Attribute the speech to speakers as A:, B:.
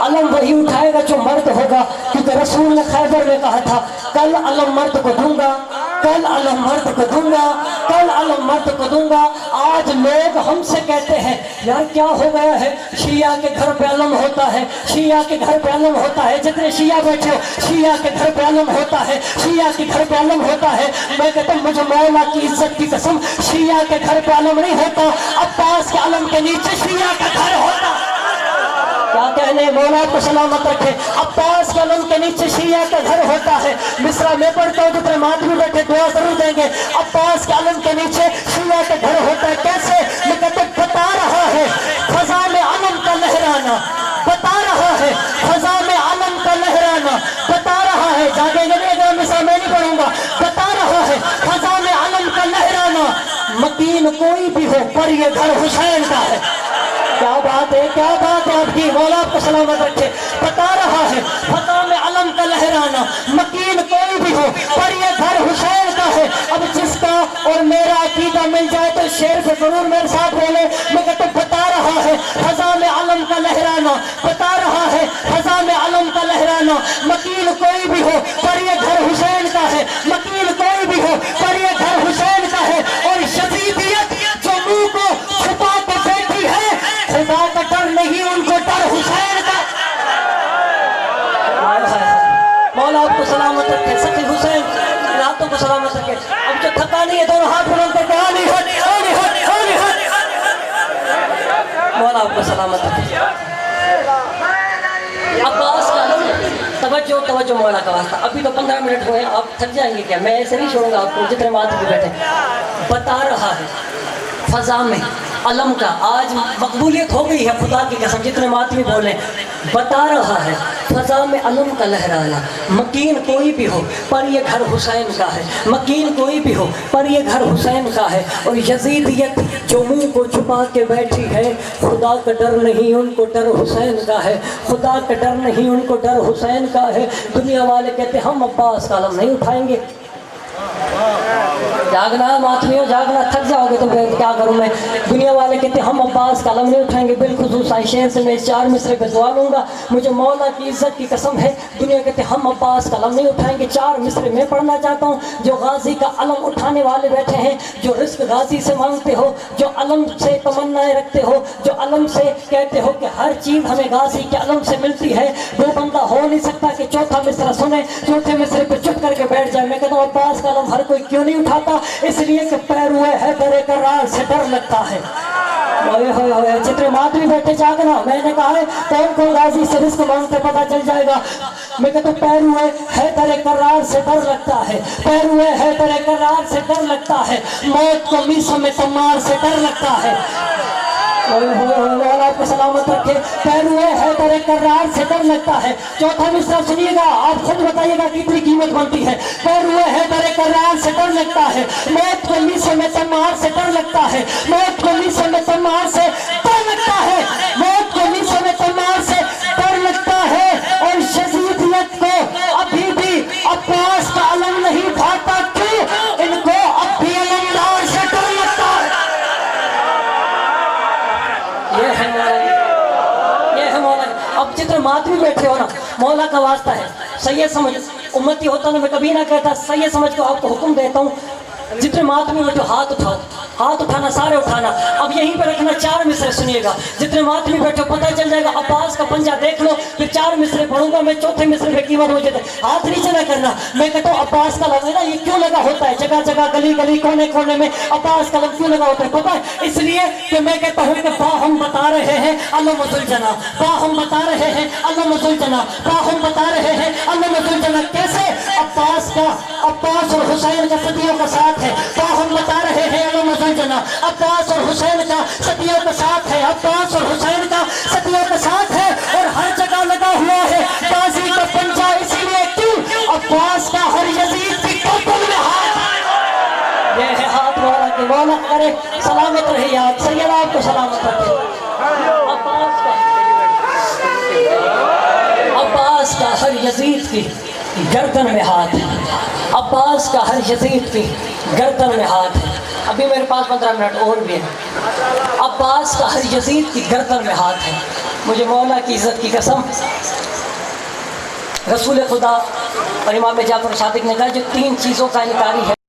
A: علم وہی اٹھائے گا جو مرد ہوگا، کیونکہ رسول نے خیبر میں کہا تھا کل علم مرد کو دوں گا، کل علم مرد کو دوں گا، کل علم مرد کو دوں گا۔ آج لوگ ہم سے کہتے ہیں یار کیا ہو گیا ہے، شیعہ کے گھر پہ علم ہوتا ہے، شیعہ کے گھر پہ علم ہوتا ہے، جتنے شیعہ بیٹھے ہو شیعہ کے گھر پہ علم ہوتا ہے، شیعہ کے گھر پہ علم ہوتا ہے۔ میں کہتا ہوں مجھے مولا کی عزت کی قسم شیعہ کے گھر پہ علم نہیں ہوتا، عباس کے علم کے نیچے شیعہ کا گھر ہوتا۔ کیا کہنے، مولا کو سلامت رکھے، عباس کے علم کے نیچے شیعہ کا گھر ہوتا ہے۔ مصرع میں پڑھتا ہوں جتنے ماتمی بیٹھے دعا ضرور دیں گے، عباس کے علم کے نیچے شیعہ کا گھر ہوتا ہے۔ کیسے؟ میں کہتا ہوں بتا رہا ہے فضا میں علم کا لہرانا، بتا رہا ہے فضا میں علم کا لہرانا، بتا رہا ہے، جاگے گے نہیں اگر مصرع میں نہیں پڑھوں گا، بتا رہا ہے فضا میں علم کا لہرانا، مکین کوئی بھی ہو پر یہ گھر حسین کا ہے۔ کیا بات ہے، کیا بات ہے آپ کی، مولا آپ کو سلامت رکھے۔ بتا رہا ہے فضا میں علم کا لہرانا، مکین کوئی بھی ہو پر یہ گھر حسین کا ہے۔ اب جس کا اور میرا عقیدہ مل جائے تو شعر پہ ضرور میرے ساتھ بولے۔ میں کہتا ہوں بتا رہا ہے فضا میں علم کا لہرانا، بتا رہا ہے فضا میں علم کا لہرانا، مکین کوئی بھی ہو پر یہ گھر حسین کا ہے، مکین کوئی بھی ہو پر یہ گھر حسین کا ہے۔ اور یزیدیت جو منہ کو چھپا کے بیٹھی ہے، خدا کا ڈر نہیں ان کو ڈر حسین کا۔ مولا آپ کو سلامت رکھے، سخی حسین راتوں کو سلامت رکھے۔ اب جو تھکا نہیں ہے دونوں ہاتھ بلند کر کے آلی ہٹ آلی ہٹ آلی ہٹ، مولا آپ کو سلامت رکھے۔ عباس کا توجہ توجہ مولا کا واسطہ، ابھی تو 15 منٹ ہوئے، آپ تھک جائیں گے کیا؟ میں ایسے نہیں چھوڑوں گا آپ کو جتنے ماتھ بھی بیٹھے۔ بتا رہا ہے فضا میں علم کا، آج مقبولیت ہو گئی ہے خدا کی قسم جتنے ماتمی بولیں۔ بتا رہا ہے فضا میں علم کا لہرانا، مکین کوئی بھی ہو پر یہ گھر حسین کا ہے، مکین کوئی بھی ہو پر یہ گھر حسین کا ہے۔ اور یزیدیت جو منہ کو چھپا کے بیٹھی ہے، خدا کا ڈر نہیں ان کو ڈر حسین کا ہے، خدا کا ڈر نہیں ان کو ڈر حسین کا ہے۔ دنیا والے کہتے ہم عباس کا علم نہیں اٹھائیں گے۔ جاگنا ماتمیوں، جاگنا، تھک جاؤ گے تو کیا کروں میں۔ دنیا والے کہتے ہیں ہم عباس کا علم نہیں اٹھائیں گے۔ بالخصوص عائشہ سے میں اس 4 مصرے پہ دعا لوں گا، مجھے مولا کی عزت کی قسم ہے، دنیا کہتے ہیں ہم عباس کا علم نہیں اٹھائیں گے۔ 4 مصرے میں پڑھنا چاہتا ہوں۔ جو غازی کا علم اٹھانے والے بیٹھے ہیں، جو رزق غازی سے مانگتے ہو، جو علم سے تمنائیں رکھتے ہو، جو علم سے کہتے ہو کہ ہر چیز ہمیں غازی کے علم سے ملتی ہے، وہ بندہ ہو نہیں سکتا کہ چوتھا مصرع سنے، چوتھے مصرے پہ چپ کر کے بیٹھ جائے۔ میں کہتا ہوں عباس کا علم ہر کوئی کیوں نہیں اٹھاتا؟ اس لیے کہ پیروئے ہے درے کرار سے ڈر لگتا ہے۔ جتنے ماتمی بیٹھے جاگنا، میں نے کہا ہے کون کون غازی سے رزق مانگتے پتہ چل جائے گا۔ میں کہتا ہوں پیروئے ہے درے کرار سے ڈر لگتا ہے، پیروئے ہے درے کرار سے ڈر لگتا ہے، موت کو میسوں میں تمار سے ڈر لگتا ہے۔ مولا آپ کو سلامت رکھے، پیروئے ہے درے کرار سے ڈر لگتا ہے۔ چوتھا مصرع سنیے گا، آپ خود بتائیے گا کتنی قیمت بنتی ہے۔ پیروئے ہے درے کرار سے ڈر لگتا ہے، موت کو میسوں میں تمار سے ڈر لگتا ہے، موت کو میسوں میں تمار سے ڈر لگتا ہے، موت کو میسوں میں تمار سے ڈر لگتا ہے۔ اور یزیدیت کو ابھی بھی عباس کا علم نہیں بھاتا، کیوں؟ ان کو اب بھی علمدار سے ڈر لگتا ہے۔ یہ ہے مولا۔ اب جتنے ماتمی بیٹھے ہو نا، مولا کا واسطہ ہے، سید سمجھ امتی ہوتا نا، میں کبھی نہ کہتا سید سمجھ کو آپ کو حکم دیتا ہوں، جتنے ماتمی بیٹھے ہاتھ اٹھاؤ، ہاتھ اٹھانا، سارے اٹھانا، اب یہیں پہ رکھنا۔ 4 مصرے سنیے گا، جتنے ماتمی بیٹھے پتہ چل جائے گا۔ عباس کا پنجہ دیکھ لو، پھر 4 مصرے پڑھوں گا میں، چوتھے مصرے پہ قیمت ہو جاتے، ہاتھ نیچے نہ کرنا۔ میں کہتا ہوں عباس کا لفظ ہے نا، یہ کیوں لگا ہوتا ہے جگہ جگہ، گلی گلی، کونے کونے میں عباس کا لفظ کیوں لگا ہوتا ہے پتہ ہے؟ اس لیے کہ میں کہتا ہوں کہ باہم بتا رہے ہیں علم ذوالجنا، باہم بتا رہے ہیں علم ذوالجنا، باہم بتا رہے ہیں علم ذوالجنا۔ کیسے؟ عباس کا، عباس اور حسین کا صدیوں کا ساتھ ہے، باہم بتا رہے ہیں علم ذوالجنا۔ عباس اور حسین کا صدیوں کا ساتھ ہے، عباس اور حسین کا صدیوں کا ساتھ ہے، اور ہر جگہ لگا ہوا ہے غازی کا پنجہ۔ اسی لیے کیوں؟ عباس کا ہر یزید کی کمپل میں ہاتھ ہے۔ یہ ہے ہاتھ مولا کے، مولا کرے سلامت رہی آپ، سید آپ کو سلامت رکھے۔ عباس کا ہر یزید کی گردن میں ہاتھ ہے، عباس کا ہر یزید کی گردن میں ہاتھ ہے۔ ابھی میرے پاس 15 منٹ اور بھی ہے۔ عباس کا ہر یزید کی گردن میں ہاتھ ہے، مجھے مولا کی عزت کی قسم، رسول خدا اور امام جعفر صادق نے کہا جو 3 چیزوں کا انکاری ہے